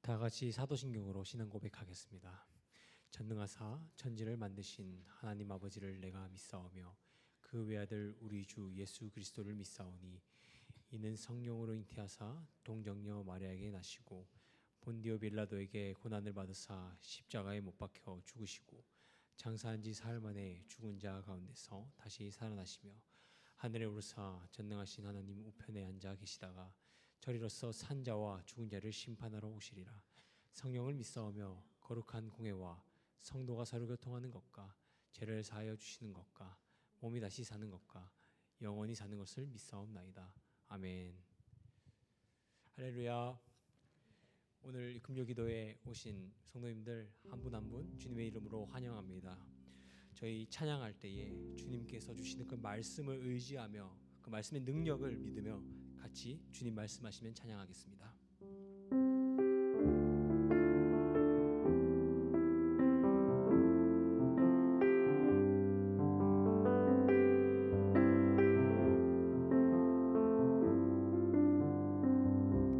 다 같이 사도신경으로 신앙 고백하겠습니다. 전능하사 천지를 만드신 하나님 아버지를 내가 믿사오며 그 외아들 우리 주 예수 그리스도를 믿사오니 이는 성령으로 잉태하사 동정녀 마리아에게 나시고 본디오 빌라도에게 고난을 받으사 십자가에 못 박혀 죽으시고 장사한 지 사흘 만에 죽은 자 가운데서 다시 살아나시며 하늘에 오르사 전능하신 하나님 우편에 앉아 계시다가 저리로서 산 자와 죽은 자를 심판하러 오시리라. 성령을 믿사오며 거룩한 공회와 성도가 서로 교통하는 것과 죄를 사하여 주시는 것과 몸이 다시 사는 것과 영원히 사는 것을 믿사옵나이다. 아멘. 할렐루야. 오늘 금요기도에 오신 성도님들 한 분 한 분 주님의 이름으로 환영합니다. 저희 찬양할 때에 주님께서 주시는 그 말씀을 의지하며 그 말씀의 능력을 믿으며 같이 주님 말씀하시면 찬양하겠습니다.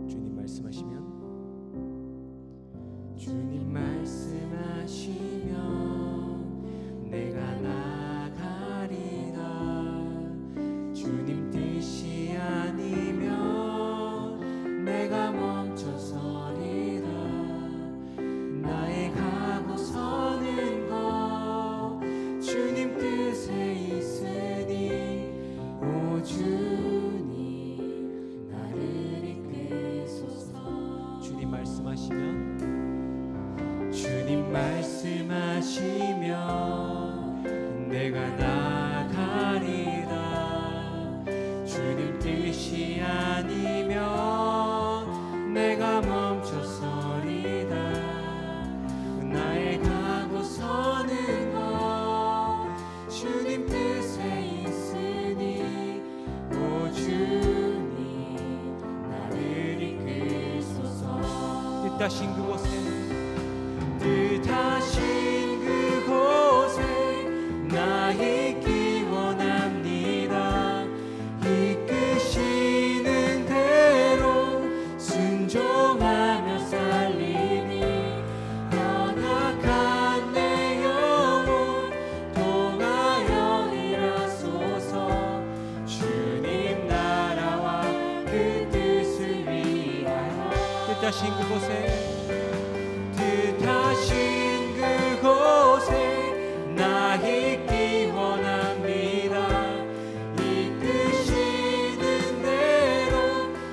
주님 말씀하시면 주님 말씀하시면 내가 나가리라. 주님 뜻이 아니면 내가 멈춰서리라. 나의 가고 서는 것 주님 뜻에 있으니 오 주님 나를 이끄소서. 주님 말씀하시면 주님 말씀하시면 내가 나가리라. 주님 뜻이 아니면 내가 멈춰서리다. 나의 가고 서는 것 주님 뜻에 있으니 오 주님 나를 이끄소서. 뜻하신 그곳에 나 있기 원합니다. 이끄시는 대로 순종하며 살리니 연약한 내 영혼 통하여 일하소서. 주님 나라와 그 뜻을 위하여 뜻하신 그곳에 나 있기 원합니다. 이끄시는 대로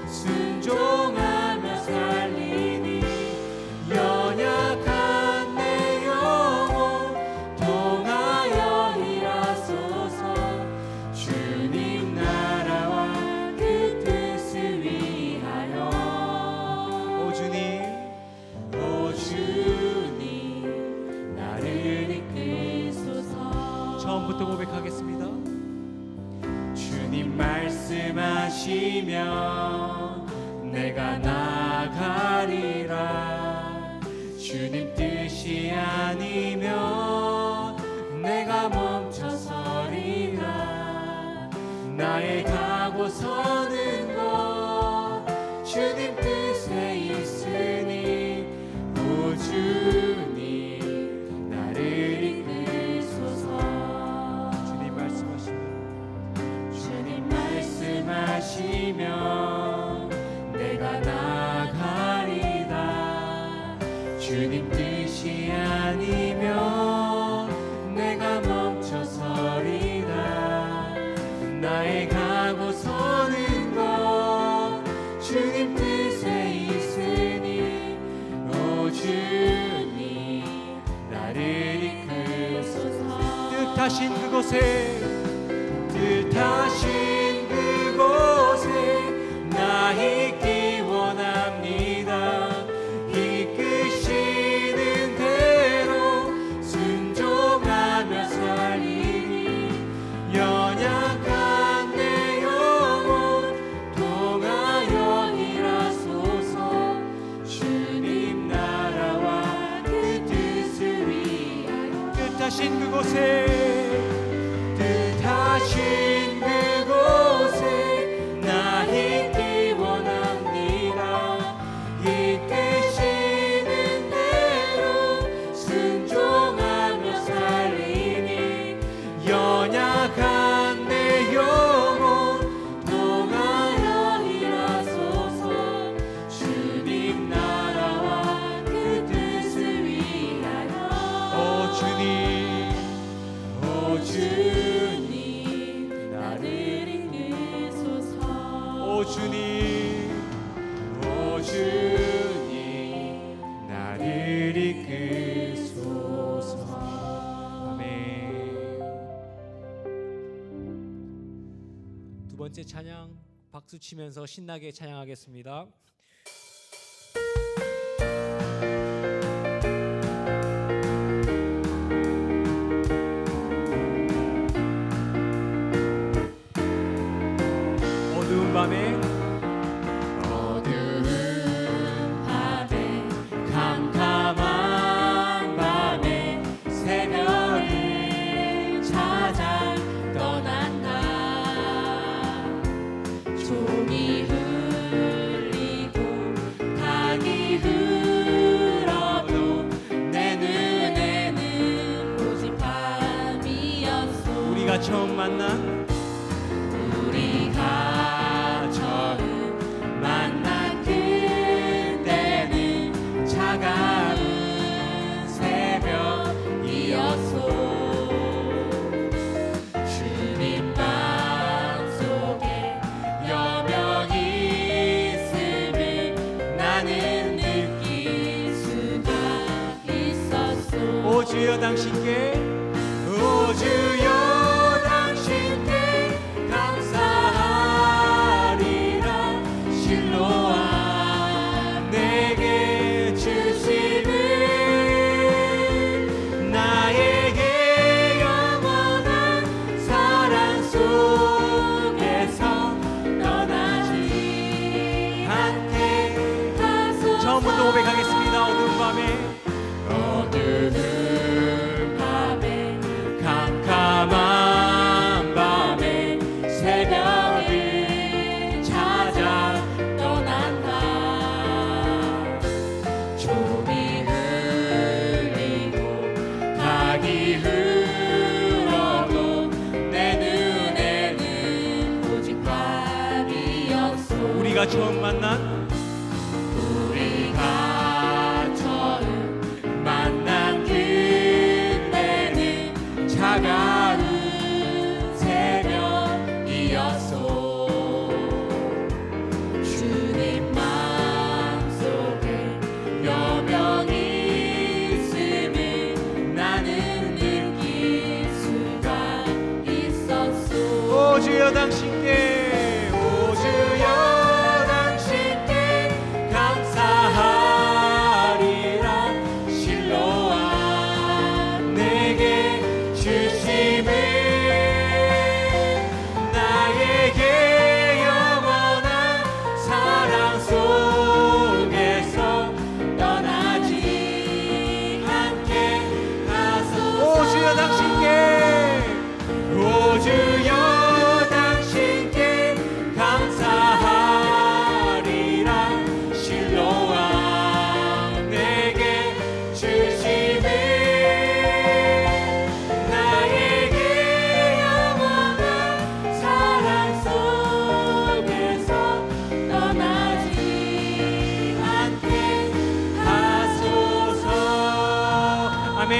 순종하며 살리니 연약한 내 영혼 통하여 일하소서. 주님 나라와 그 뜻을 위하여 오 주님 나를 이끄소서. 처음부터 고백하겠습니다. 주님 말씀하시면 내가 나가리라. 주님 뜻이 아니면 내가 멈춰서리라. 나의 가고 서는 것 주님 뜻에 있으니 오 주님 나를 이끄소서. 주님 말씀하시면 내가 나가리라. 주님 뜻이 아니면 내가 멈춰서리라. 나의 가고 서는 것 주님 뜻에 있으니 오 주님 나를 이끄소서. 뜻하신 그곳에 나 있기 원합니다. 이끄시는 대로 순종하며 살리니 연약한 내 영혼 통하여 일하소서. 주님 나라와 그 뜻을 위하여 뜻하신 그곳에 주님, 오 주님, 나를 이끄소서. 아멘. 두 번째 찬양 박수 치면서 신나게 찬양하겠습니다. 어두운 밤에 캄캄한 밤에 새벽을 찾아 떠난 나, 종이 흘리고 닭이 흘러도 내 눈에는 오직 밤이었소. 우리가 처음 만난 우리가 처음 만난 그때는 차가운 새벽이었소. 주님 맘속에 여명이 있음을 나는 느낄 수가 있었소. 오 주여 당신께, 오 주여 당신께 감사하리라. 실로와 내게 주심을 나에게 영원한 사랑 속에서 떠나지 않게 하소서. 처음부터 고백하겠습니다. 어두운 밤에 어두운 밤에 캄캄한 밤에 새벽을 찾아 떠난 나, 종이 흘리고 닭이 흘러도 내 눈에는 오직 밤이었소. 우리가 처음 만난 우리가 처음 만난 그때는 차가운 새벽이었소. 주님 맘속에 여명이 있음을 나는 느낄 수가 있었소. 오 주여 당신께, 오 주여 당신께 감사하리라. 실로와 내게 주심을 나에게 영원한 사랑 속에서 떠나지 않게 하소서. 오 주여 당신께, 오 주여 당신께 감사하리라. 실로와 내게 주심을 나에게 영원한 사랑 속에서 떠나지 않게 하소서. 아멘.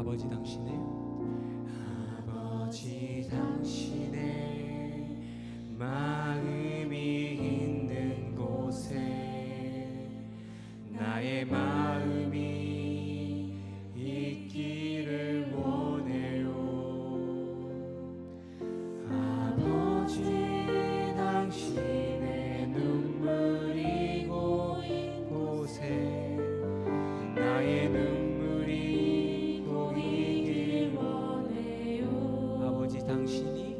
아버지 당신의, 아버지 당신의 마음이 있는 곳에 나의 마음이 있기를 원해요. 아버지 당신의 눈물이 고인 곳에 나의 눈물이 고이길 원해요. 아버지 당신이,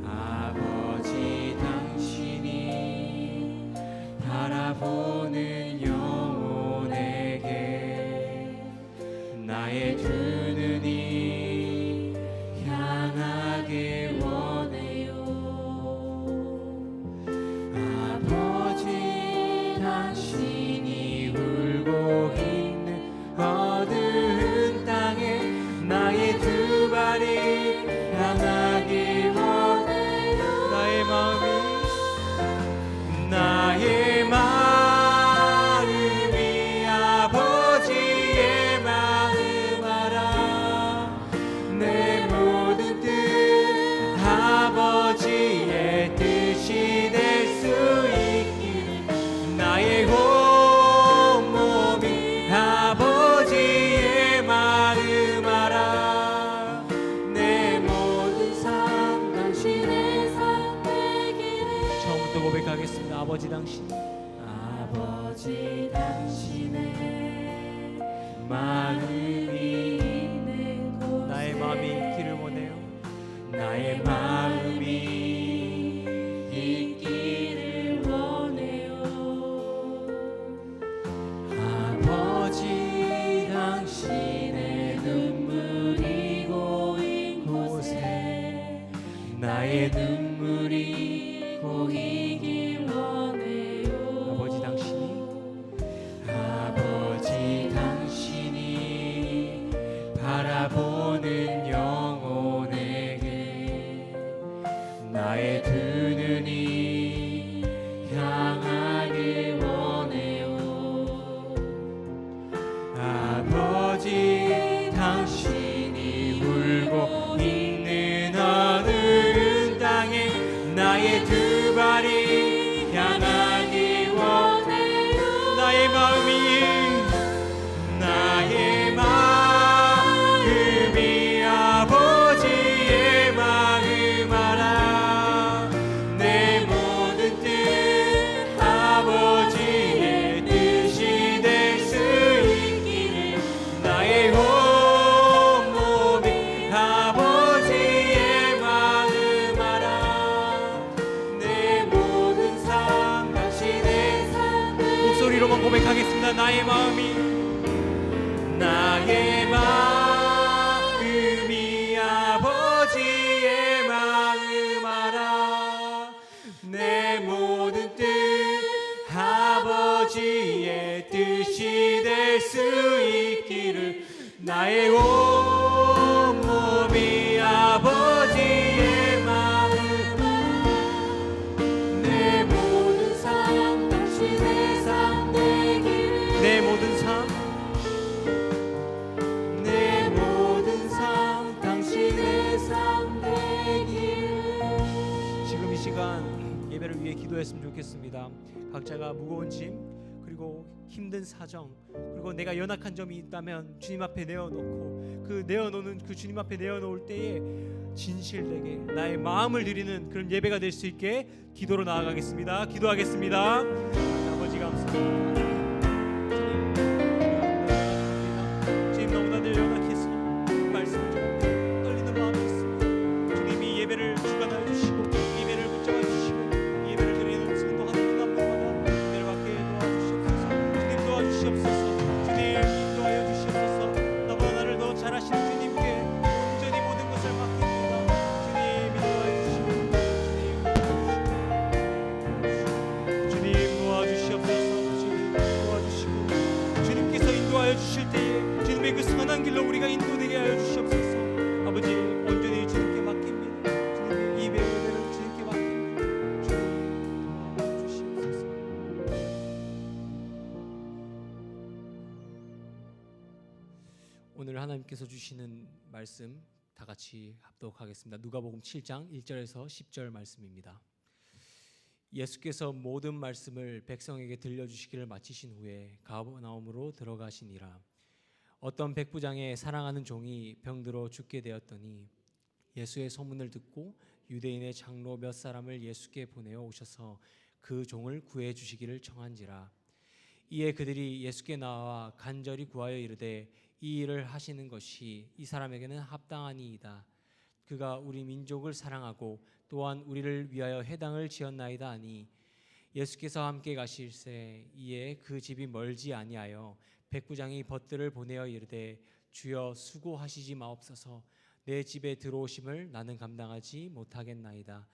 아버지 당신이 바라보는 영혼에게 나의 두 눈이 향하길 원해요. 아버지 당신이 울고 있는 어두운 땅에 나의 두 나의 눈물이 고이길 원해요. 아버지 당신이 바라보는 영혼에게 나의 두 눈이 향하길 원해요. 아버지 당신이 울고 있는 어느 땅에 나의 두 발이 향하길 원해요. 나의 마음이 아버지의 마음 알아. 내 모든 뜻 아버지의 뜻이 될 수 있기를 나의 온 몸이 아버지의 마음 알아. 내 모든 삶 당신의 삶. 목소리로만 고백하겠습니다. 나의 마음이 아버지의 마음 알아. 내 모든 뜻 아버지의 뜻이 될 수 있기를 나의 온 몸이 아버지의 마음. 내 모든 삶 당신의 삶 되기를. 내 모든 삶 지금 이 시간 예배를 위해 기도했으면 좋겠습니다. 각자가 무거운 짐 그리고 힘든 사정 그리고 내가 연약한 점이 있다면 주님 앞에 내어놓고 그 내어놓는 그 주님 앞에 내어놓을 때에 진실되게 나의 마음을 드리는 그런 예배가 될 수 있게 기도로 나아가겠습니다. 기도하겠습니다. 아버지 감사합니다. 주님 너무나 늘 연약해서 말씀을 좀 떨리는 마음이 있습니다. 주님이 예배를 주관하여 주시고 예배를 붙잡아 주시고 예배를 드리는 성도 한 분 한 분마다 예배를 받게 도와주시옵소서. 주님 도와주시옵소서. 주님 인도하여 주시옵소서. 너무나 나를 더 잘하시는 주님께 온전히 모든 것을 맡깁니다. 주님 인도하여 주시고 주님 도와주시옵소서. 주님 도와주시고 주님께서 인도하여 주실 때에 주님의 그 선한 길로 우리가 인도되게 하여 주시옵소서. 아버지 온전히 주님께 맡깁니다. 주님의 이 예배를 주님께 맡깁니다. 주님 주시옵소서. 오늘 하나님께서 주시는 말씀 다 같이 합독하겠습니다. 누가복음 7장 1절에서 10절 말씀입니다. 예수께서 모든 말씀을 백성에게 들려주시기를 마치신 후에 가버나움으로 들어가시니라. 어떤 백부장의 사랑하는 종이 병들어 죽게 되었더니 예수의 소문을 듣고 유대인의 장로 몇 사람을 예수께 보내어 오셔서 그 종을 구해 주시기를 청한지라. 이에 그들이 예수께 나와 간절히 구하여 이르되 이 일을 하시는 것이 이 사람에게는 합당하니이다. 그가 우리 민족을 사랑하고 또한 우리를 위하여 회당을 지었나이다 하니 예수께서 함께 가실새 이에 그 집이 멀지 아니하여 백부장이 벗들을 보내어 이르되 주여 수고하시지 마옵소서. 내 집에 들어오심을 나는 감당하지 못하겠나이다.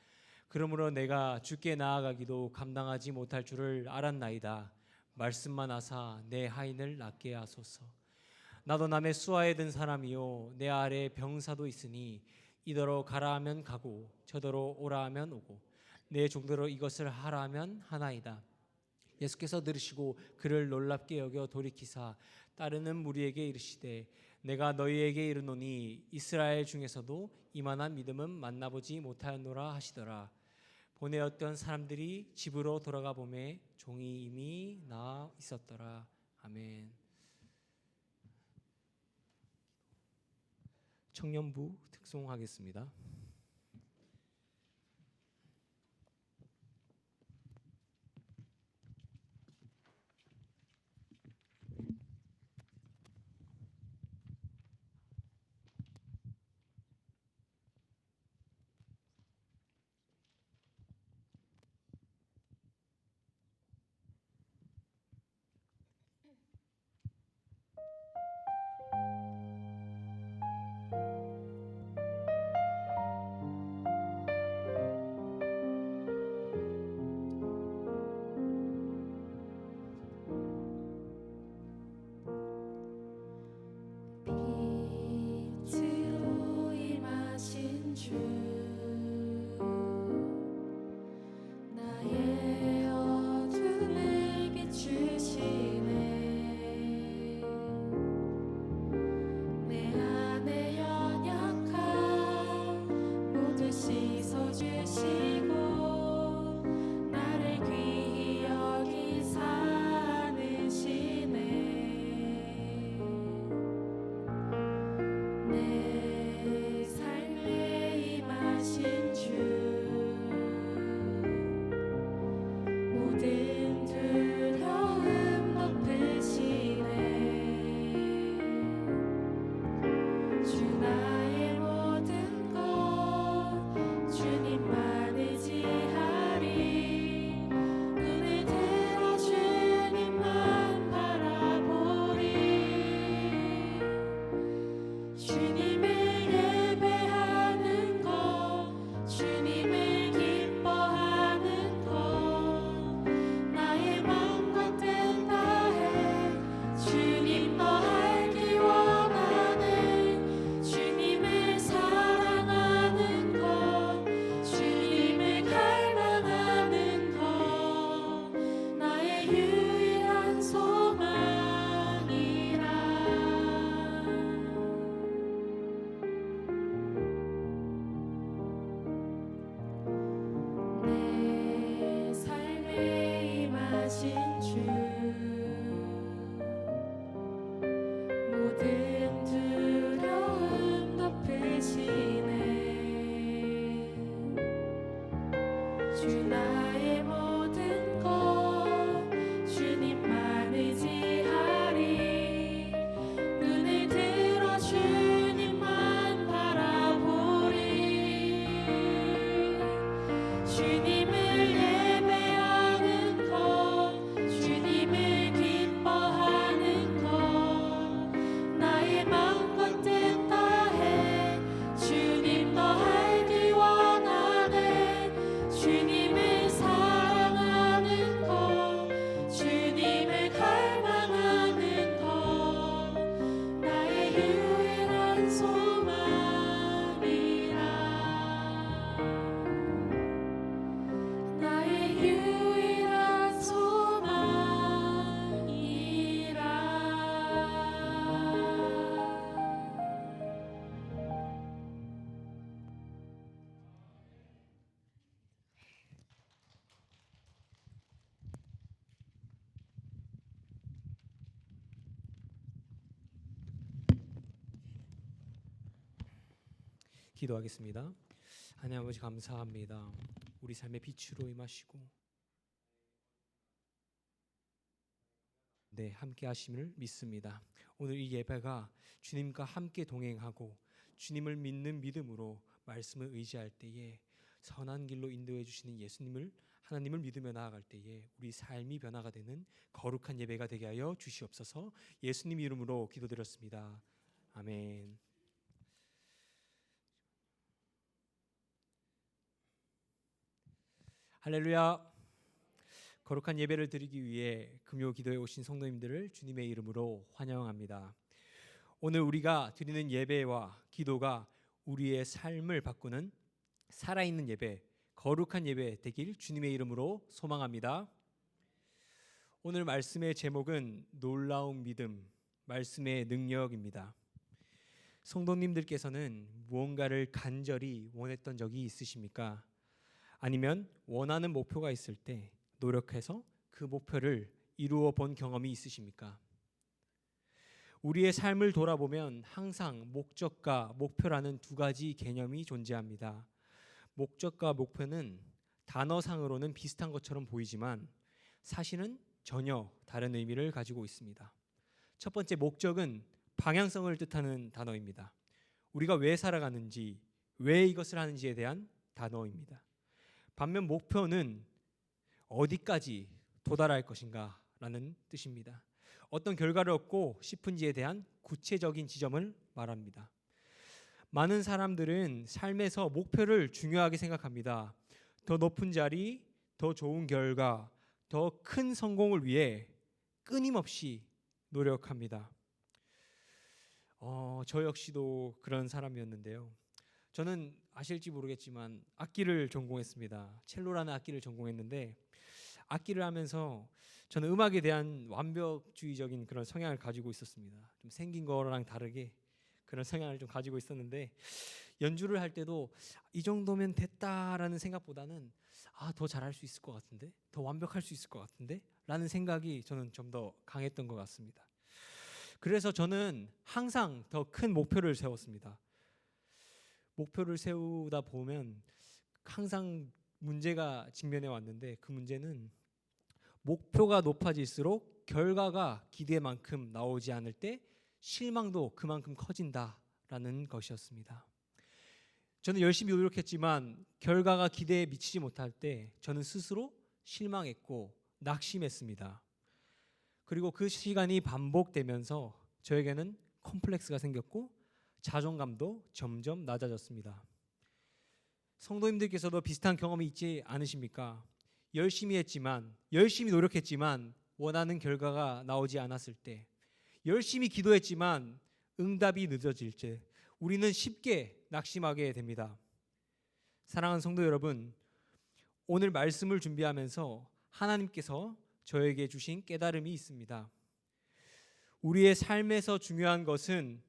그러므로 내가 주께 나아가기도 감당하지 못할 줄을 알았나이다. 말씀만 하사 내 하인을 낫게 하소서. 나도 남의 수하에 든 사람이요 내 아래에 병사도 있으니 이더러 가라 하면 가고 저더러 오라 하면 오고 내 종대로 이것을 하라 하면 하나이다. 예수께서 들으시고 그를 놀랍게 여겨 돌이키사 따르는 무리에게 이르시되 내가 너희에게 이르노니 이스라엘 중에서도 이만한 믿음은 만나보지 못하였노라 하시더라. 보내었던 사람들이 집으로 돌아가 보매 종이 이미 나아 있었더라. 아멘. 청년부 특송하겠습니다. 기도하겠습니다. 하나님 아버지 감사합니다. 우리 삶의 빛으로 임하시고 함께 하심을 믿습니다. 오늘 이 예배가 주님과 함께 동행하고 주님을 믿는 믿음으로 말씀을 의지할 때에 선한 길로 인도해 주시는 예수님을 하나님을 믿으며 나아갈 때에 우리 삶이 변화가 되는 거룩한 예배가 되게 하여 주시옵소서. 예수님 이름으로 기도드렸습니다. 아멘. 할렐루야. 거룩한 예배를 드리기 위해 금요 기도에 오신 성도님들을 주님의 이름으로 환영합니다. 오늘 우리가 드리는 예배와 기도가 우리의 삶을 바꾸는 살아있는 예배, 거룩한 예배 되길 주님의 이름으로 소망합니다. 오늘 말씀의 제목은 놀라운 믿음, 말씀의 능력입니다. 성도님들께서는 무언가를 간절히 원했던 적이 있으십니까? 아니면 원하는 목표가 있을 때 노력해서 그 목표를 이루어 본 경험이 있으십니까? 우리의 삶을 돌아보면 항상 목적과 목표라는 두 가지 개념이 존재합니다. 목적과 목표는 단어상으로는 비슷한 것처럼 보이지만 사실은 전혀 다른 의미를 가지고 있습니다. 첫 번째, 목적은 방향성을 뜻하는 단어입니다. 우리가 왜 살아가는지, 왜 이것을 하는지에 대한 단어입니다. 반면 목표는 어디까지 도달할 것인가 라는 뜻입니다. 어떤 결과를 얻고 싶은지에 대한 구체적인 지점을 말합니다. 많은 사람들은 삶에서 목표를 중요하게 생각합니다. 더 높은 자리, 더 좋은 결과, 더 큰 성공을 위해 끊임없이 노력합니다. 저 역시도 그런 사람이었는데요. 저는 아실지 모르겠지만 악기를 전공했습니다. 첼로라는 악기를 전공했는데 악기를 하면서 저는 음악에 대한 완벽주의적인 그런 성향을 가지고 있었습니다. 좀 생긴 거랑 다르게 그런 성향을 좀 가지고 있었는데 연주를 할 때도 이 정도면 됐다라는 생각보다는 더 잘할 수 있을 것 같은데, 더 완벽할 수 있을 것 같은데 라는 생각이 저는 좀 더 강했던 것 같습니다. 그래서 저는 항상 더 큰 목표를 세웠습니다. 목표를 세우다 보면 항상 문제가 직면해 왔는데 그 문제는 목표가 높아질수록 결과가 기대만큼 나오지 않을 때 실망도 그만큼 커진다라는 것이었습니다. 저는 열심히 노력했지만 결과가 기대에 미치지 못할 때 저는 스스로 실망했고 낙심했습니다. 그리고 그 시간이 반복되면서 저에게는 컴플렉스가 생겼고 자존감도 점점 낮아졌습니다. 성도님들께서도 비슷한 경험이 있지 않으십니까? 열심히 했지만, 열심히 노력했지만 원하는 결과가 나오지 않았을 때, 열심히 기도했지만 응답이 늦어질 때 우리는 쉽게 낙심하게 됩니다. 사랑하는 성도 여러분, 오늘 말씀을 준비하면서 하나님께서 저에게 주신 깨달음이 있습니다. 우리의 삶에서 중요한 것은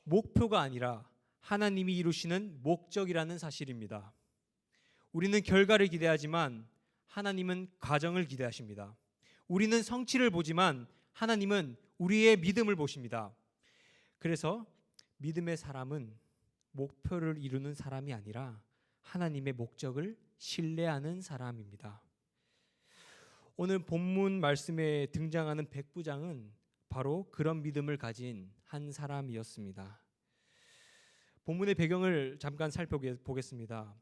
목표가 아니라 하나님이 이루시는 목적이라는 사실입니다. 우리는 결과를 기대하지만 하나님은 과정을 기대하십니다. 우리는 성취를 보지만 하나님은 우리의 믿음을 보십니다. 그래서 믿음의 사람은 목표를 이루는 사람이 아니라 하나님의 목적을 신뢰하는 사람입니다. 오늘 본문 말씀에 등장하는 백부장은 바로 그런 믿음을 가진 한 사람이었습니다. 본문의 배경을 잠깐 살펴보겠습니다.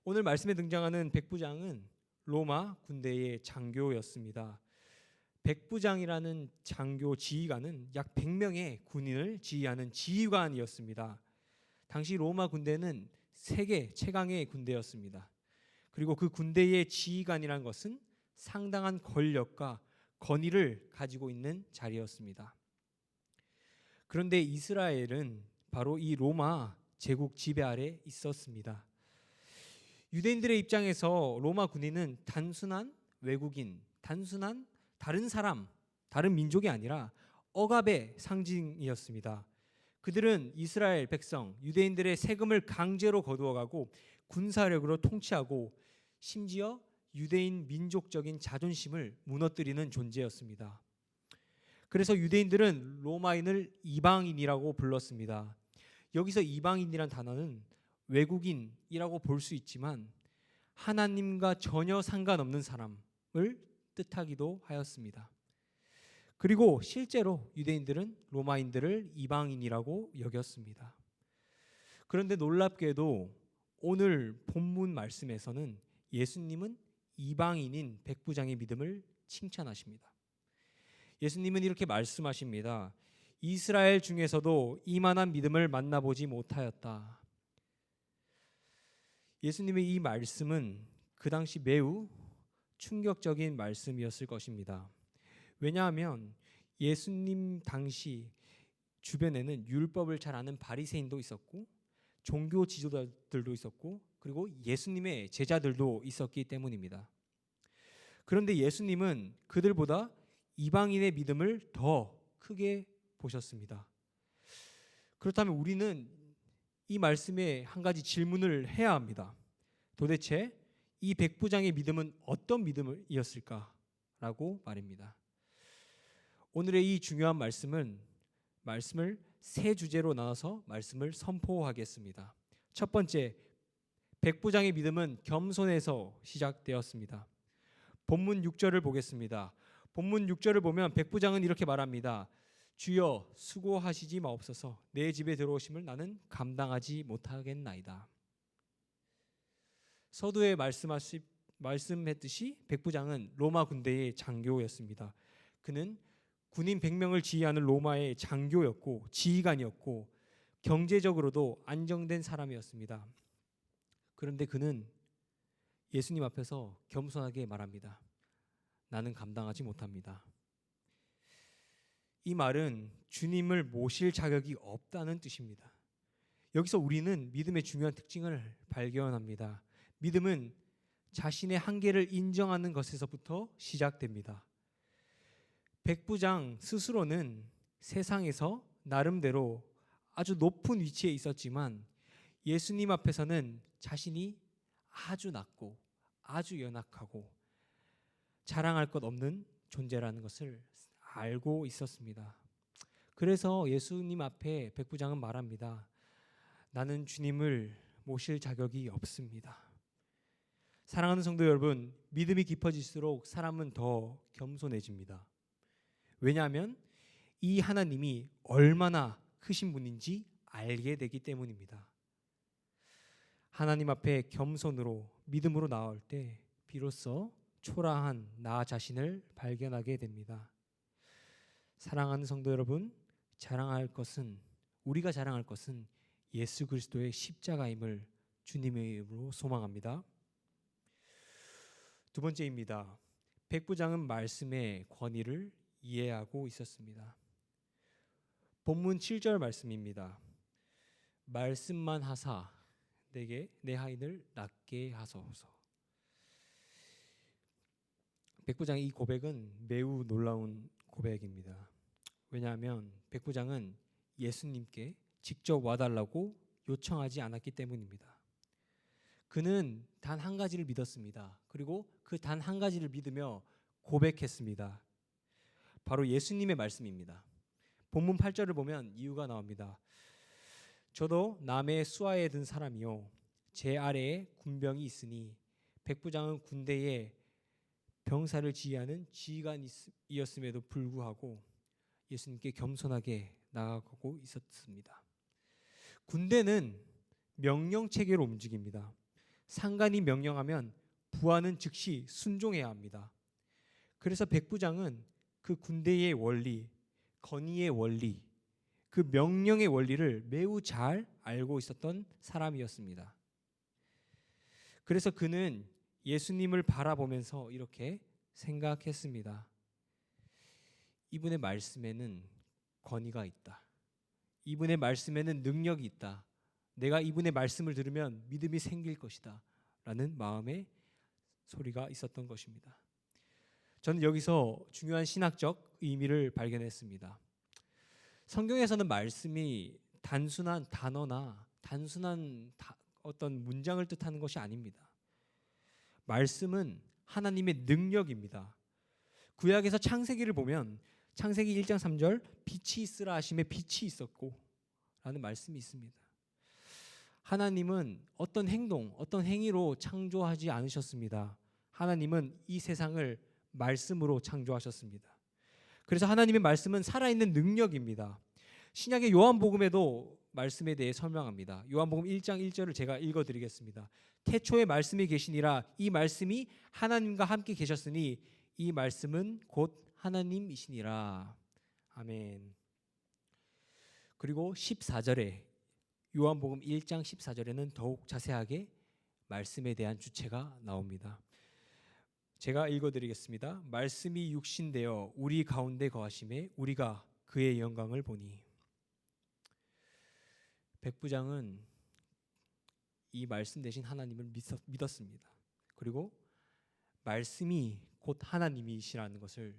오늘 말씀에 등장하는 백부장은 로마 군대의 장교였습니다. 백부장이라는 장교 지휘관은 약 100명의 군인을 지휘하는 지휘관이었습니다. 당시 로마 군대는 세계 최강의 군대였습니다. 그리고 그 군대의 지휘관이라는 것은 상당한 권력과 권위를 가지고 있는 자리였습니다. 그런데 이스라엘은 바로 이 로마 제국 지배 아래 있었습니다. 유대인들의 입장에서 로마 군인은 단순한 외국인, 단순한 다른 사람, 다른 민족이 아니라 억압의 상징이었습니다. 그들은 이스라엘 백성, 유대인들의 세금을 강제로 거두어가고 군사력으로 통치하고 심지어 유대인 민족적인 자존심을 무너뜨리는 존재였습니다. 그래서 유대인들은 로마인을 이방인이라고 불렀습니다. 여기서 이방인이란 단어는 외국인이라고 볼 수 있지만 하나님과 전혀 상관없는 사람을 뜻하기도 하였습니다. 그리고 실제로 유대인들은 로마인들을 이방인이라고 여겼습니다. 그런데 놀랍게도 오늘 본문 말씀에서는 예수님은 이방인인 백부장의 믿음을 칭찬하십니다. 예수님은 이렇게 말씀하십니다. 이스라엘 중에서도 이만한 믿음을 만나보지 못하였다. 예수님의 이 말씀은 그 당시 매우 충격적인 말씀이었을 것입니다. 왜냐하면 예수님 당시 주변에는 율법을 잘 아는 바리새인도 있었고 종교 지도자들도 있었고 그리고 예수님의 제자들도 있었기 때문입니다. 그런데 예수님은 그들보다 이방인의 믿음을 더 크게 보셨습니다. 그렇다면 우리는 이 말씀에 한 가지 질문을 해야 합니다. 도대체 이 백부장의 믿음은 어떤 믿음이었을까라고 말입니다. 오늘의 이 중요한 말씀을 세 주제로 나눠서 말씀을 선포하겠습니다. 첫 번째, 백부장의 믿음은 겸손에서 시작되었습니다. 본문 6절을 보겠습니다. 본문 6절을 보면 백부장은 이렇게 말합니다. 주여 수고하시지 마옵소서. 내 집에 들어오심을 나는 감당하지 못하겠나이다. 서두에 말씀했듯이 백부장은 로마 군대의 장교였습니다. 그는 군인 100명을 지휘하는 로마의 장교였고 지휘관이었고 경제적으로도 안정된 사람이었습니다. 그런데 그는 예수님 앞에서 겸손하게 말합니다. 나는 감당하지 못합니다. 이 말은 주님을 모실 자격이 없다는 뜻입니다. 여기서 우리는 믿음의 중요한 특징을 발견합니다. 믿음은 자신의 한계를 인정하는 것에서부터 시작됩니다. 백부장 스스로는 세상에서 나름대로 아주 높은 위치에 있었지만 예수님 앞에서는 자신이 아주 낮고 아주 연약하고 자랑할 것 없는 존재라는 것을 알고 있었습니다. 그래서 예수님 앞에 백부장은 말합니다. 나는 주님을 모실 자격이 없습니다. 사랑하는 성도 여러분, 믿음이 깊어질수록 사람은 더 겸손해집니다. 왜냐하면 이 하나님이 얼마나 크신 분인지 알게 되기 때문입니다. 하나님 앞에 겸손으로 믿음으로 나올 때 비로소 초라한 나 자신을 발견하게 됩니다. 사랑하는 성도 여러분, 우리가 자랑할 것은 예수 그리스도의 십자가임을 주님의 이름으로 소망합니다. 두 번째입니다. 백부장은 말씀의 권위를 이해하고 있었습니다. 본문 7절 말씀입니다. 말씀만 하사 내게 내 하인을 낫게 하소서. 백부장의 이 고백은 매우 놀라운 고백입니다. 왜냐하면 백부장은 예수님께 직접 와달라고 요청하지 않았기 때문입니다. 그는 단 한 가지를 믿었습니다. 그리고 그 단 한 가지를 믿으며 고백했습니다. 바로 예수님의 말씀입니다. 본문 8절을 보면 이유가 나옵니다. 저도 남의 수하에 든 사람이요 제 아래에 군병이 있으니 백부장은 군대에 병사를 지휘하는 지휘관이었음에도 불구하고 예수님께 겸손하게 나아가고 있었습니다. 군대는 명령 체계로 움직입니다. 상관이 명령하면 부하는 즉시 순종해야 합니다. 그래서 백부장은 그 군대의 원리, 건의의 원리, 그 명령의 원리를 매우 잘 알고 있었던 사람이었습니다. 그래서 그는 예수님을 바라보면서 이렇게 생각했습니다. 이분의 말씀에는 권위가 있다. 이분의 말씀에는 능력이 있다. 내가 이분의 말씀을 들으면 믿음이 생길 것이다. 라는 마음의 소리가 있었던 것입니다. 저는 여기서 중요한 신학적 의미를 발견했습니다. 성경에서는 말씀이 단순한 단어나 단순한 어떤 문장을 뜻하는 것이 아닙니다. 말씀은 하나님의 능력입니다. 구약에서 창세기를 보면 창세기 1장 3절 빛이 있으라 하심에 빛이 있었고 라는 말씀이 있습니다. 하나님은 어떤 행동, 어떤 행위로 창조하지 않으셨습니다. 하나님은 이 세상을 말씀으로 창조하셨습니다. 그래서 하나님의 말씀은 살아있는 능력입니다. 신약의 요한복음에도 말씀에 대해 설명합니다. 요한복음 1장 1절을 제가 읽어드리겠습니다. 태초에 말씀이 계시니라. 이 말씀이 하나님과 함께 계셨으니 이 말씀은 곧 하나님이시니라. 아멘. 그리고 14절에 요한복음 1장 14절에는 더욱 자세하게 말씀에 대한 주체가 나옵니다. 제가 읽어드리겠습니다. 말씀이 육신되어 우리 가운데 거하심에 우리가 그의 영광을 보니. 백부장은 이 말씀 대신 하나님을 믿었습니다. 그리고 말씀이 곧 하나님이시라는 것을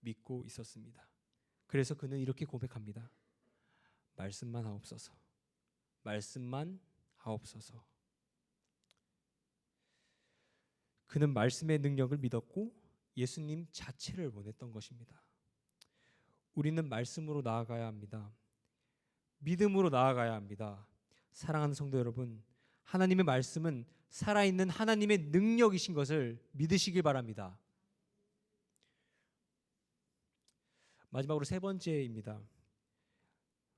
믿고 있었습니다. 그래서 그는 이렇게 고백합니다. 말씀만 하옵소서. 말씀만 하옵소서. 그는 말씀의 능력을 믿었고 예수님 자체를 원했던 것입니다. 우리는 말씀으로 나아가야 합니다. 믿음으로 나아가야 합니다. 사랑하는 성도 여러분, 하나님의 말씀은 살아있는 하나님의 능력이신 것을 믿으시길 바랍니다. 마지막으로 세 번째입니다.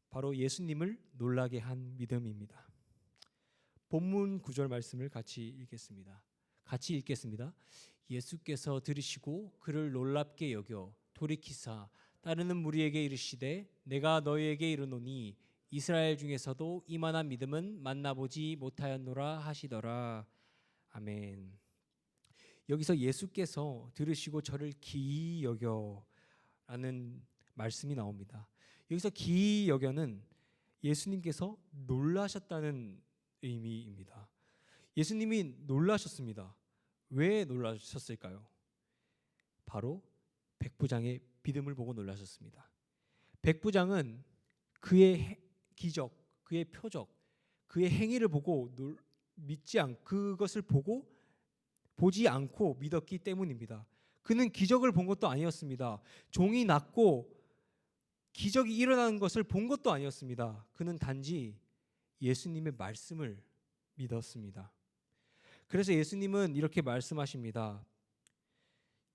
바로 예수님을 놀라게 한 믿음입니다. 본문 9절 말씀을 같이 읽겠습니다. 예수께서 들으시고 그를 놀랍게 여겨 돌이키사 따르는 무리에게 이르시되 내가 너희에게 이르노니 이스라엘 중에서도 이만한 믿음은 만나보지 못하였노라 하시더라. 아멘. 여기서 예수께서 들으시고 저를 기이 여겨 라는 말씀이 나옵니다. 여기서 기이 여겨는 예수님께서 놀라셨다는 의미입니다. 예수님이 놀라셨습니다. 왜 놀라셨을까요? 바로 백부장의 믿음을 보고 놀라셨습니다. 백부장은 그의 기적, 그의 표적, 그의 행위를 보고 그것을 보지 않고 믿었기 때문입니다. 그는 기적을 본 것도 아니었습니다. 종이 낫고 기적이 일어나는 것을 본 것도 아니었습니다. 그는 단지 예수님의 말씀을 믿었습니다. 그래서 예수님은 이렇게 말씀하십니다.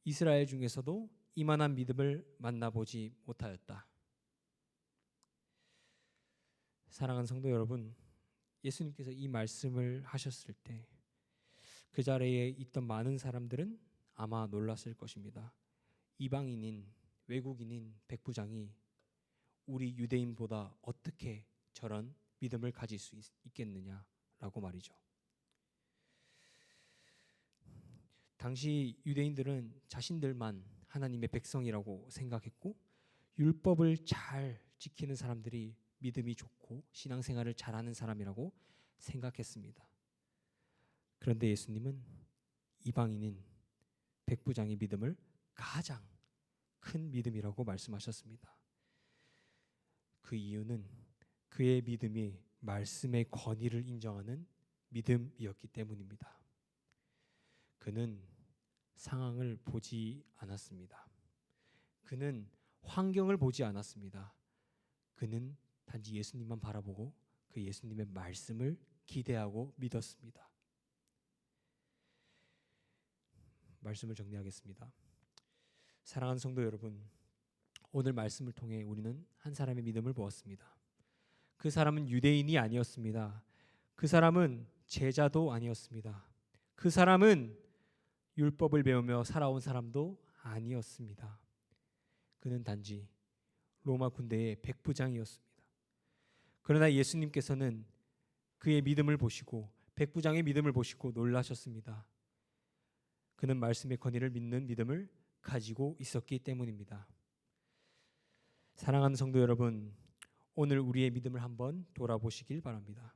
이스라엘 중에서도 이만한 믿음을 만나보지 못하였다. 사랑하는 성도 여러분, 예수님께서 이 말씀을 하셨을 때 그 자리에 있던 많은 사람들은 아마 놀랐을 것입니다. 이방인인, 외국인인 백부장이 우리 유대인보다 어떻게 저런 믿음을 가질 수 있겠느냐라고 말이죠. 당시 유대인들은 자신들만 하나님의 백성이라고 생각했고 율법을 잘 지키는 사람들이 믿음이 좋고 신앙생활을 잘하는 사람이라고 생각했습니다. 그런데 예수님은 이방인인 백부장의 믿음을 가장 큰 믿음이라고 말씀하셨습니다. 그 이유는 그의 믿음이 말씀의 권위를 인정하는 믿음이었기 때문입니다. 그는 상황을 보지 않았습니다. 그는 환경을 보지 않았습니다. 그는 단지 예수님만 바라보고 그 예수님의 말씀을 기대하고 믿었습니다. 말씀을 정리하겠습니다. 사랑하는 성도 여러분, 오늘 말씀을 통해 우리는 한 사람의 믿음을 보았습니다. 그 사람은 유대인이 아니었습니다. 그 사람은 제자도 아니었습니다. 그 사람은 율법을 배우며 살아온 사람도 아니었습니다. 그는 단지 로마 군대의 백부장이었습니다. 그러나 예수님께서는 그의 믿음을 보시고 백부장의 믿음을 보시고 놀라셨습니다. 그는 말씀의 권위를 믿는 믿음을 가지고 있었기 때문입니다. 사랑하는 성도 여러분, 오늘 우리의 믿음을 한번 돌아보시길 바랍니다.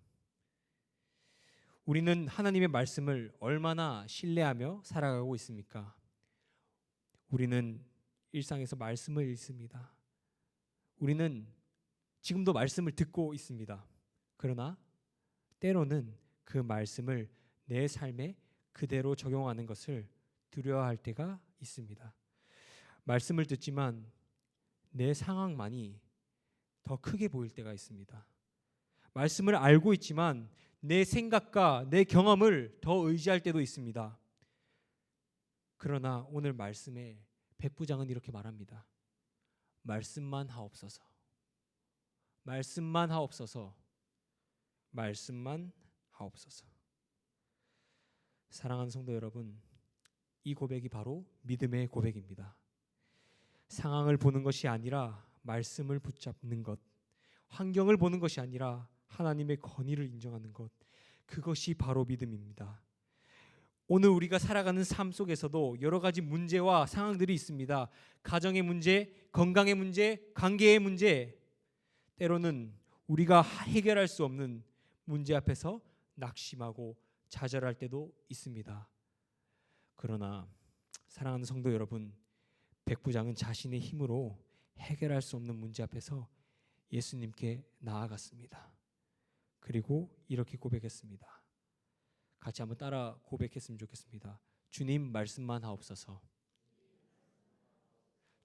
우리는 하나님의 말씀을 얼마나 신뢰하며 살아가고 있습니까? 우리는 일상에서 말씀을 읽습니다. 우리는 지금도 말씀을 듣고 있습니다. 그러나 때로는 그 말씀을 내 삶에 그대로 적용하는 것을 두려워할 때가 있습니다. 말씀을 듣지만 내 상황만이 더 크게 보일 때가 있습니다. 말씀을 알고 있지만 내 생각과 내 경험을 더 의지할 때도 있습니다. 그러나 오늘 말씀에 백부장은 이렇게 말합니다. 말씀만 하옵소서. 말씀만 하옵소서. 말씀만 하옵소서. 사랑하는 성도 여러분, 이 고백이 바로 믿음의 고백입니다. 상황을 보는 것이 아니라 말씀을 붙잡는 것, 환경을 보는 것이 아니라 하나님의 권위를 인정하는 것, 그것이 바로 믿음입니다. 오늘 우리가 살아가는 삶 속에서도 여러 가지 문제와 상황들이 있습니다. 가정의 문제, 건강의 문제, 관계의 문제, 때로는 우리가 해결할 수 없는 문제 앞에서 낙심하고 좌절할 때도 있습니다. 그러나 사랑하는 성도 여러분, 백부장은 자신의 힘으로 해결할 수 없는 문제 앞에서 예수님께 나아갔습니다. 그리고 이렇게 고백했습니다. 같이 한번 따라 고백했으면 좋겠습니다. 주님 말씀만 하옵소서.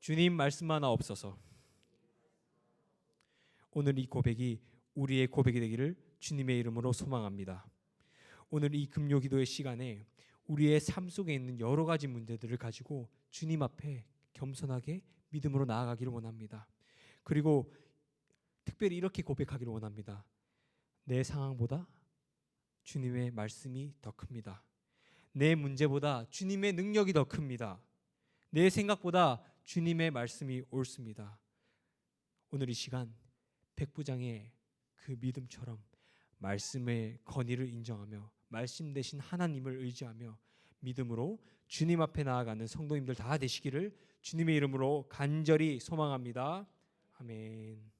주님 말씀만 하옵소서. 오늘 이 고백이 우리의 고백이 되기를 주님의 이름으로 소망합니다. 오늘 이 금요기도의 시간에 우리의 삶 속에 있는 여러 가지 문제들을 가지고 주님 앞에 겸손하게 믿음으로 나아가기를 원합니다. 그리고 특별히 이렇게 고백하기를 원합니다. 내 상황보다 주님의 말씀이 더 큽니다. 내 문제보다 주님의 능력이 더 큽니다. 내 생각보다 주님의 말씀이 옳습니다. 오늘 이 시간 백부장의 그 믿음처럼 말씀의 권위를 인정하며 말씀 대신 하나님을 의지하며 믿음으로 주님 앞에 나아가는 성도님들 다 되시기를 주님의 이름으로 간절히 소망합니다. 아멘.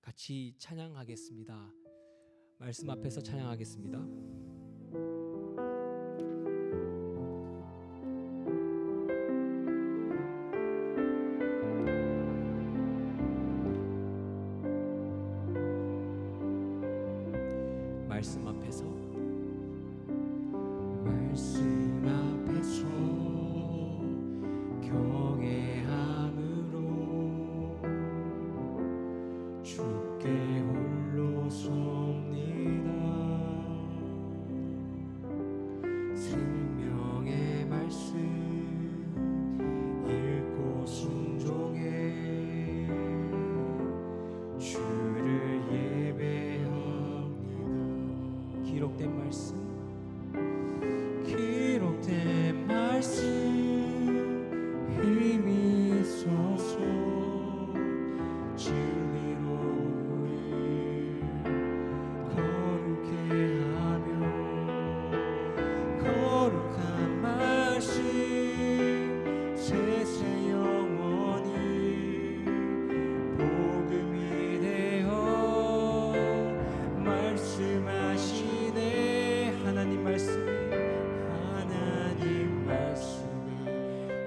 같이 찬양하겠습니다. 말씀 앞에서 찬양하겠습니다. 말씀 앞에서 경외함으로 주께 홀로 섭니다. 생명의 말씀 읽고 순종해 주를 예배합니다. 기록된 말씀 힘이 있어서 진리로 우리 거룩해 하며 거룩한 말씀 세세 영원히 복음이 되어 말씀하시네. 하나님 말씀이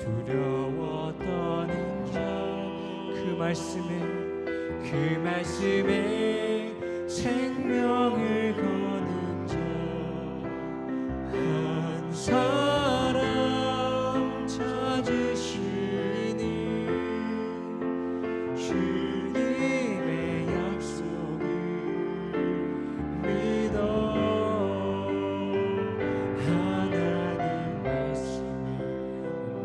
두려워 떠는 자 그 말씀에 생명을 거는 자 한 사람 찾으시니 주님의 약속을 믿어 하나님 말씀에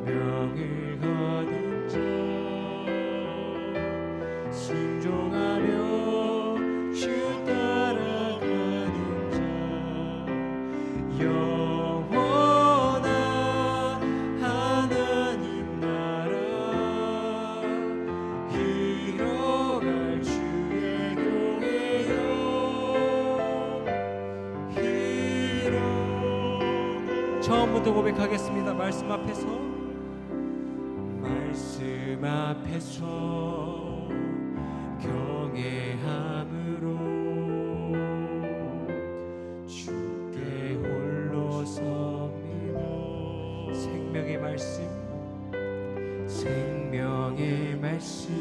명을 거는 자 순종하며 주 따라가는 자 영원한 하나님 나라 이뤄갈 주의 교회여 처음부터 고백하겠습니다. 말씀 앞에서 경외함으로 주께 홀로 섭니다. 생명의 말씀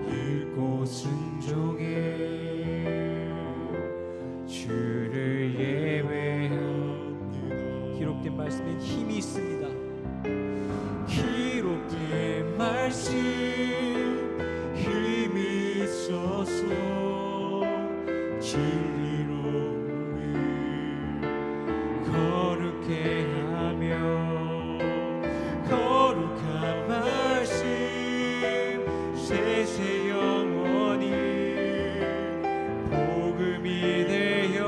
읽고 순종해 주를 예배합니다. 기록된 말씀에 힘이 있습니다. 기록된 말씀 힘이 있어서 진리로 우리 거룩해 하며 거룩한 말씀 세세 영원히 복음이 되어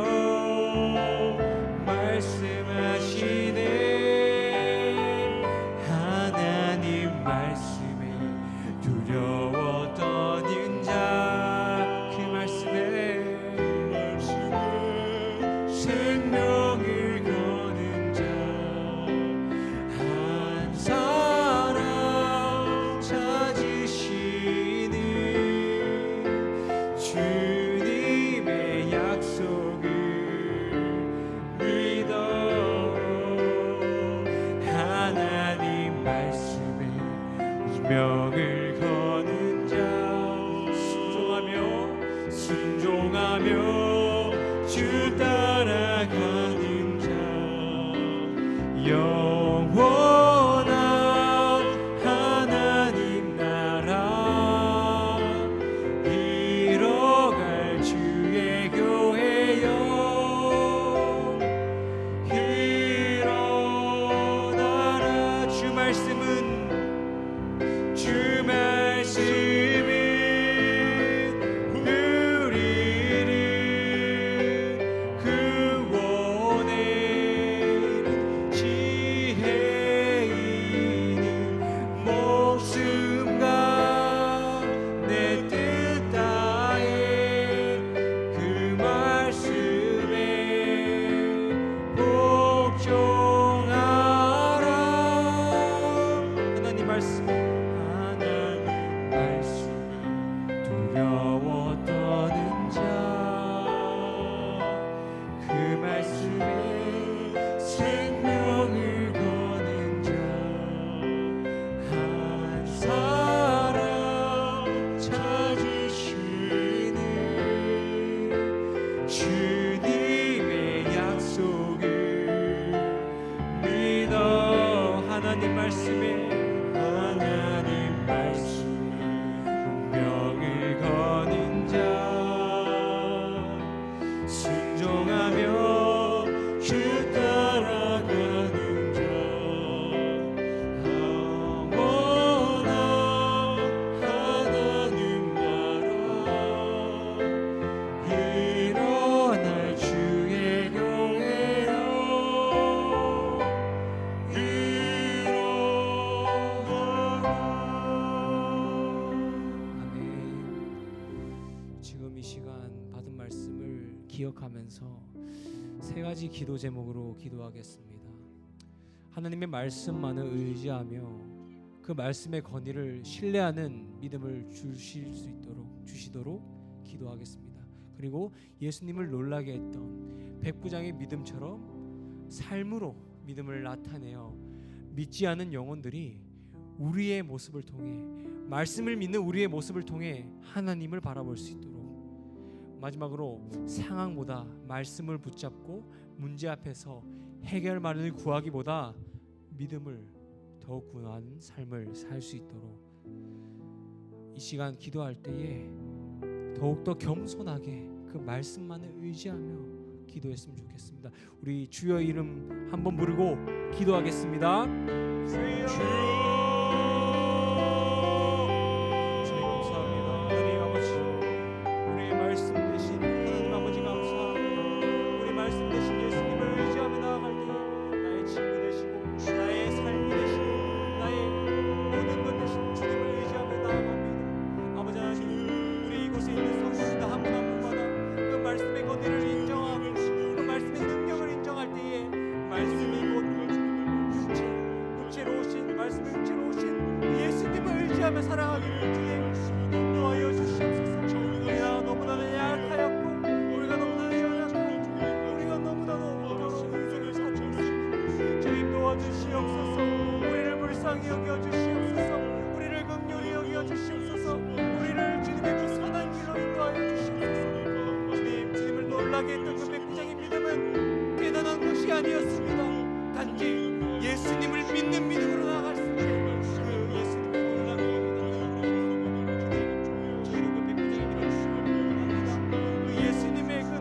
말씀하시네. 하나님 말씀에 두려워 떠는 자 그 말씀에 생명을 거는 자 한 사람 찾으시는 주님의 약속을 믿어 하나님 말씀에 운명을 거는 자 순종하며 주 따라가는 자 영원한 하나님 나라 이뤄갈 주의 교회여 일어나라. 주 말씀은 우리를 구원해 지혜 있는 목숨과 내 뜻 다해 그 말씀에 복종하라. 하나님 말씀 두려워 떠는 자 그 말씀에 생명을 거는 자 한 사람 찾으시는 주님의 약속을 믿어 하나님 말씀에 운명을 거는 자 순종하며 주 따라가는 자 영원한 하나님 나라 일어날 주의 교회여 지금 이 시간 받은 말씀을 기억하면서 세 가지 기도 제목으로 기도하겠습니다. 하나님의 말씀만을 의지하며 그 말씀의 권위를 신뢰하는 믿음을 주시도록 기도하겠습니다. 그리고 예수님을 놀라게 했던 백부장의 믿음처럼 삶으로 믿음을 나타내어 믿지 않은 영혼들이 우리의 모습을 통해 말씀을 믿는 우리의 모습을 통해 하나님을 바라볼 수 있도록 마지막으로 상황보다 말씀을 붙잡고 문제 앞에서 해결만을 구하기보다 믿음을 더욱 구하는 삶을 살 수 있도록 이 시간 기도할 때에 더욱더 겸손하게 그 말씀만을 의지하며 기도했으면 좋겠습니다. 우리 주여 이름 한번 부르고 기도하겠습니다. 주여 사랑하기를 주의 인도하여 주시옵소서. 우리가 너무나도 약하였고 우리가 너무나도 연약하고 우리가 너무나도 어려운 인생을 살고 있습니다. 주님 도와주시옵소서. 우리를 불쌍히 여겨주시옵소서. 우리를 긍휼히 여겨주시옵소서. 우리를 주님의 그 선한 길로 인도하여 주시옵소서. 주님을 놀라게 했던 그 백부장의 믿음은 대단한 것이 아니었습니다. 단지 예수님을 믿는 믿음으로 나아갈 수 있는 예수님의 그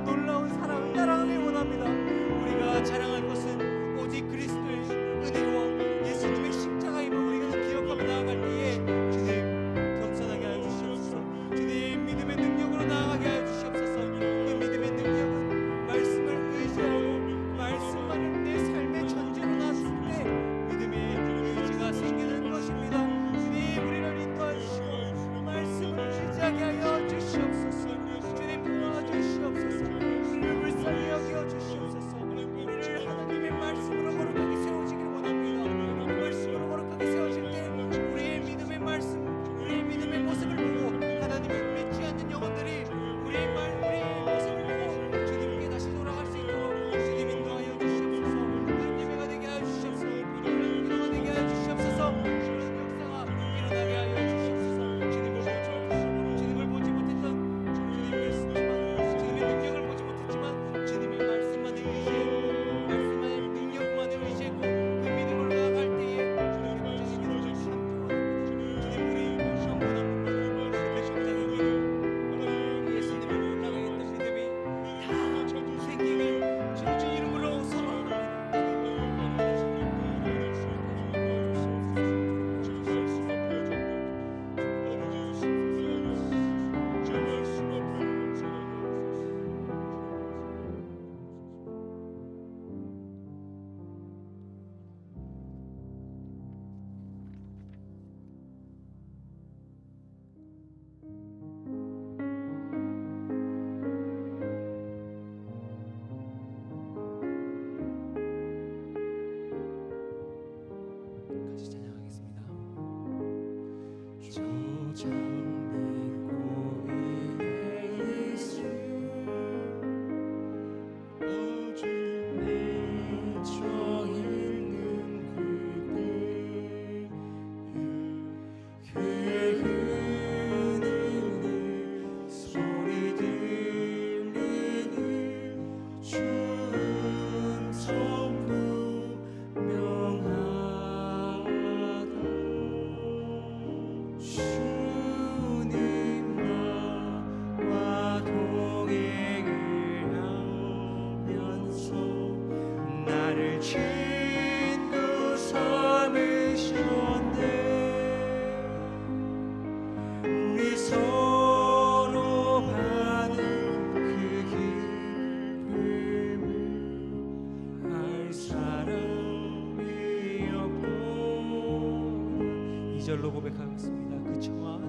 2절로 고백하겠습니다. 그 청한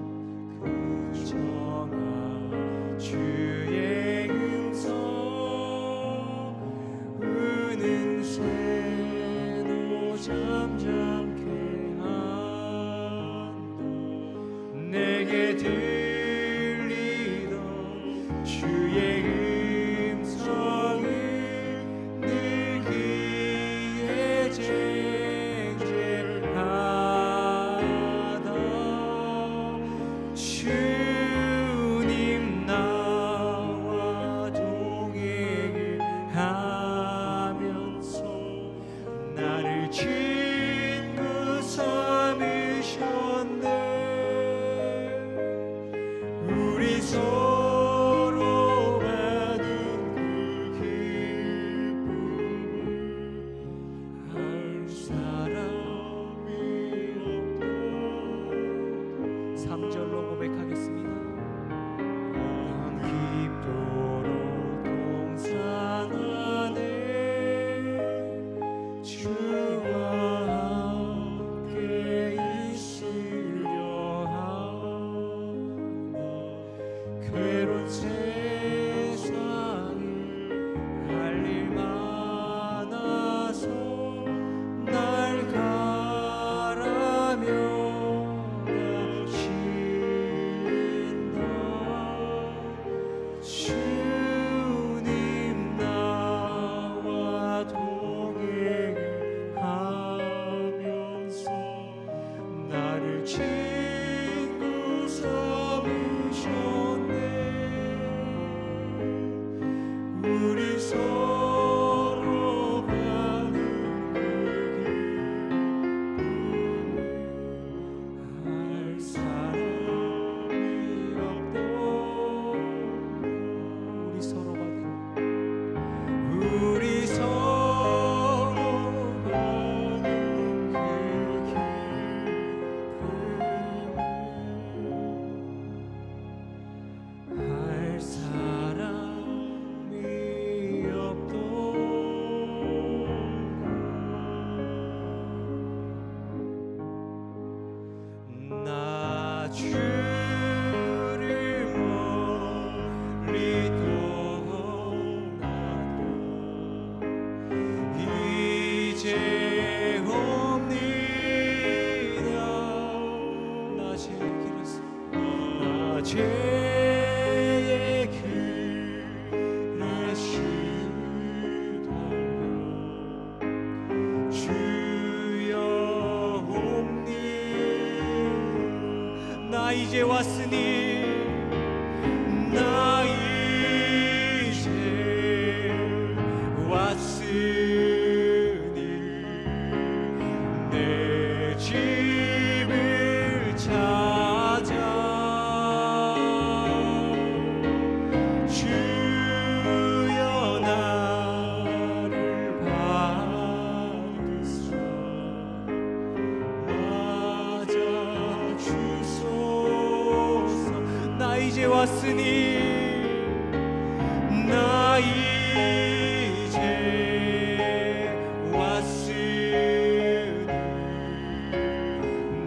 주의 음성 우는 새도 잠잠케 한다. 내게 들리던 주의 음성을 늘 귀에 쟁쟁하다. 주님 나와 동행을 하면서 나를 친구 삼으셨네. 우리 서로 받은 그 기쁨을 알 사람이 없다. 3절로 고백하겠습니다. 난 깊도록 동산하네. 주와 함께 있으려 하나. 괴로운 세상을 할 일 많아서 날 가라며 하신다. 주님 나와 동행을 하면서 나를 친구 삼으셨네. 우리 서로 가는 그 기쁨을 알 사람이 없다. 우리 서로 받은 그 기쁨을 알 사람이 없도다. 나 주를 멀리 떠나도 이제 옵니다. 나 죄의 길을 나 죄의 길을 시달려 주여 옵니다. 나 이제 왔으니 나 이제 왔으니 내 집을 찾아 주여 나를 받으사 맞아 주소서. 나 이제 왔으니 나 이제 왔으니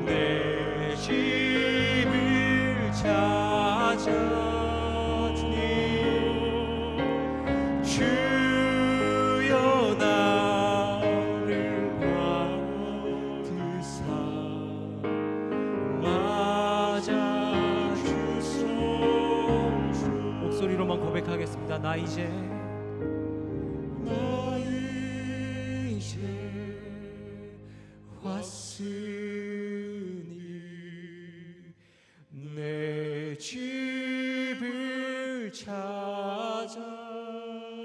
내 집을 찾아 주님 주여 나를 받으사 맞아 주소서. 목소리로만 고백하겠습니다. 나 이제 왔으니 내 집을 찾아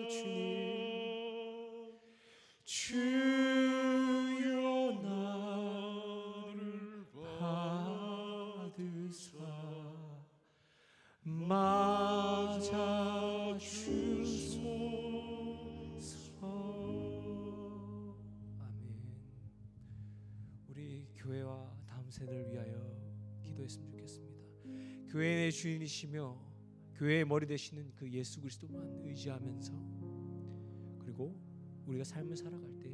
주님 주여 나를 받으사 맞아 주소서. 아멘. 우리 교회와 다음 세대를 위하여 기도했으면 좋겠습니다. 교회의 주인이시며 교회의 머리 되시는 그 예수 그리스도만 의지하면서, 그리고 우리가 삶을 살아갈 때에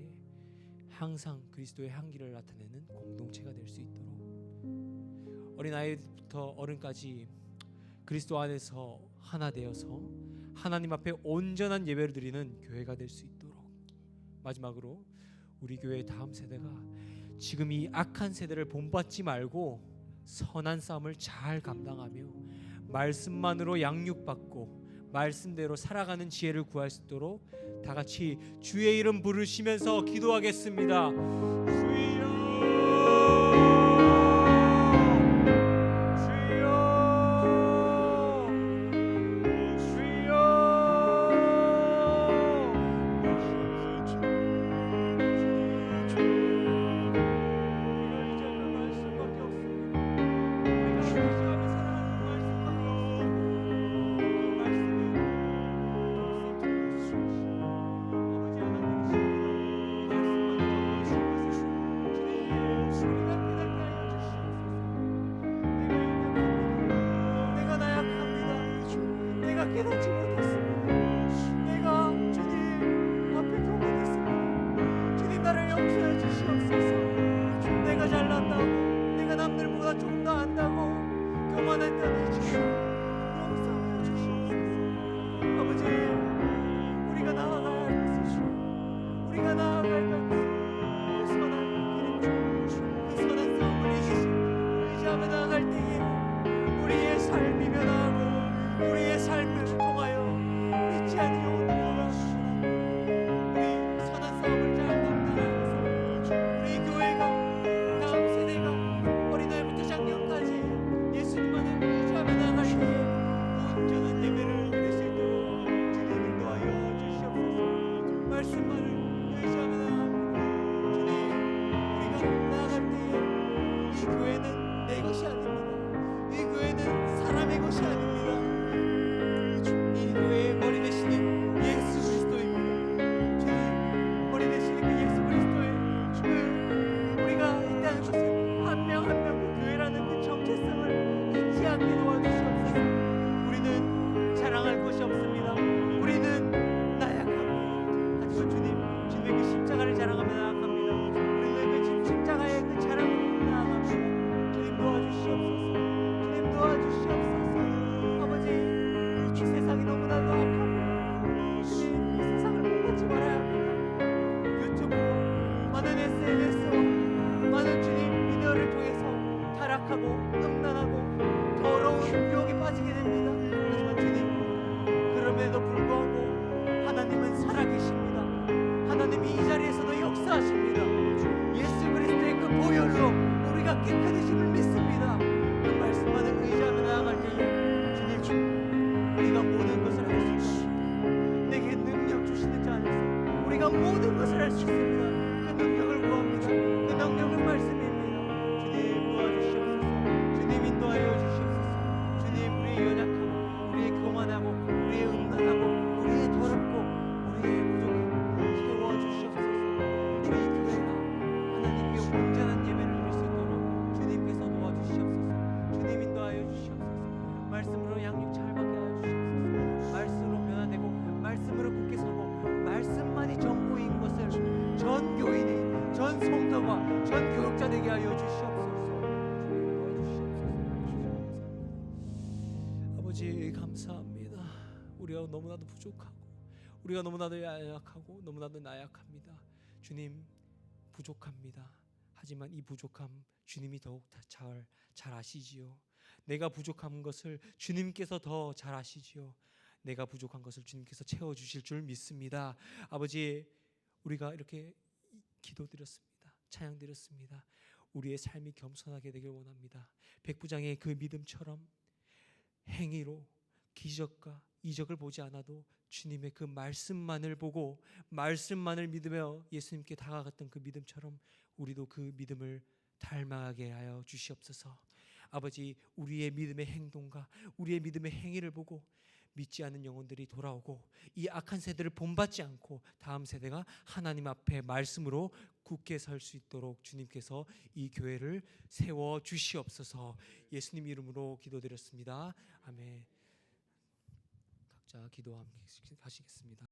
항상 그리스도의 향기를 나타내는 공동체가 될 수 있도록 어린아이부터 어른까지 그리스도 안에서 하나 되어서 하나님 앞에 온전한 예배를 드리는 교회가 될 수 있도록, 마지막으로 우리 교회의 다음 세대가 지금 이 악한 세대를 본받지 말고 선한 싸움을 잘 감당하며 말씀만으로 양육받고 말씀대로 살아가는 지혜를 구할 수 있도록 다 같이 주의 이름 부르시면서 기도하겠습니다. 주여, 깨닫지 못했습니다. 내가 주님 앞에 교만했습니다. 주님 나를 용서해 주시옵소서. 내가 잘난다고, 내가 남들보다 좀 더 안다고 교만했다니 주님 용서해 주시옵소서. 아버지, 우리가 나아가야 할 것은, 우리가 나아갈 것은 선한 기름, 그 선한 싸움을 의지하며 나아갈 때에 우리의 삶이 변화하고 우리의 삶을 통하여 믿지 않는 영혼들과 우리 선한 싸움을 잘 감당하여서 우리 교회가 다음 세대가 어린아이부터 장년까지 예수님만을 의지하며 나아갈 때에 온전한 예배를 드릴 수 있도록 주님 인도하여 주시옵소서. 말씀만을 의지하며 나아갑니다. 주님, 우리가 나아갈 때에 이 교회는 내 것이 아닙니다. 이 교회는 사람의 것이 아닙니다. 이 교회의 머리 되시는 예수 그리스도입니다. 주님, 머리 되시는 그 예수 그리스도의 그 우리가 있다는 것을 한 명 한 명 그 교회라는 그 정체성을 잊지 않게 도와주시옵소서. 우리는 자랑할 것이 없습니다. 우리는 나약합니다. 하지만 주님, 주님의 그 십자가를 자랑하며 나아갑니다. 우리는 그 십자가의 그 자랑으로 나아갑니다. 주님 도와주시옵소서. 주님 도와주시옵소서. 아버지, 이 세상이 너무나도 악하고 주님, 이 세상을 본받지 말아야 합니다. 유튜브와 많은 SNS와 많은 주님 미디어를 통해서 타락하고 음란하고 더러운 유혹에 빠지게 됩니다. 하지만 주님, 그럼에도 불구하고 하나님은 살아계십니다. 하나님이 이 자리에서도 역사하십니다. 예수 그리스도의 그 보혈로 우리가 깨끗해짐을 믿습니다. 그 말씀만을 의지하며 나아갈 때에 주님, 우리가 모든 것을 할 수 있습니다. 내게 능력 주시는 자 안에서 우리가 모든 것을 할 수 있습니다. 그 능력을 구합니다. 그 능력은 말씀입니다. 주님 도와주시옵소서. 주님 인도하여 주시옵소서. 주님, 우리의 연약함, 우리의 교만하고 우리의 음란하고 우리의 더럽고 우리의 부족함 채워주시옵소서. 우리 교회가 하나님께 온전한 예배를 드릴 수 있도록 주님께서 도와주시옵소서. 주님 인도하여 주시옵소서. 말씀으로 양육 잘 받게 하여 주시옵소서. 말씀으로 변화되고 말씀으로 굳게 서고 말씀만이 전부인 것을 전 교인이, 전 성도가, 전 교육자 되게 하여 주시옵소서. 주님 도와주시옵소서. 아버지 감사합니다. 우리가 너무나도 부족하고 우리가 너무나도 연약하고 너무나도 나약합니다. 주님, 부족합니다. 하지만 이 부족함 주님이 더욱 잘 아시지요. 내가 부족한 것을 주님께서 더 잘 아시지요. 내가 부족한 것을 주님께서 채워주실 줄 믿습니다. 아버지, 우리가 이렇게 기도드렸습니다. 찬양드렸습니다. 우리의 삶이 겸손하게 되길 원합니다. 백부장의 그 믿음처럼 행위로 기적과 이적을 보지 않아도 주님의 그 말씀만을 보고 말씀만을 믿으며 예수님께 다가갔던 그 믿음처럼 우리도 그 믿음을 닮아가게 하여 주시옵소서. 아버지, 우리의 믿음의 행동과 우리의 믿음의 행위를 보고 믿지 않는 영혼들이 돌아오고 이 악한 세대를 본받지 않고 다음 세대가 하나님 앞에 말씀으로 굳게 설 수 있도록 주님께서 이 교회를 세워 주시옵소서. 예수님 이름으로 기도드렸습니다. 아멘. 각자 기도 함께 하시겠습니다.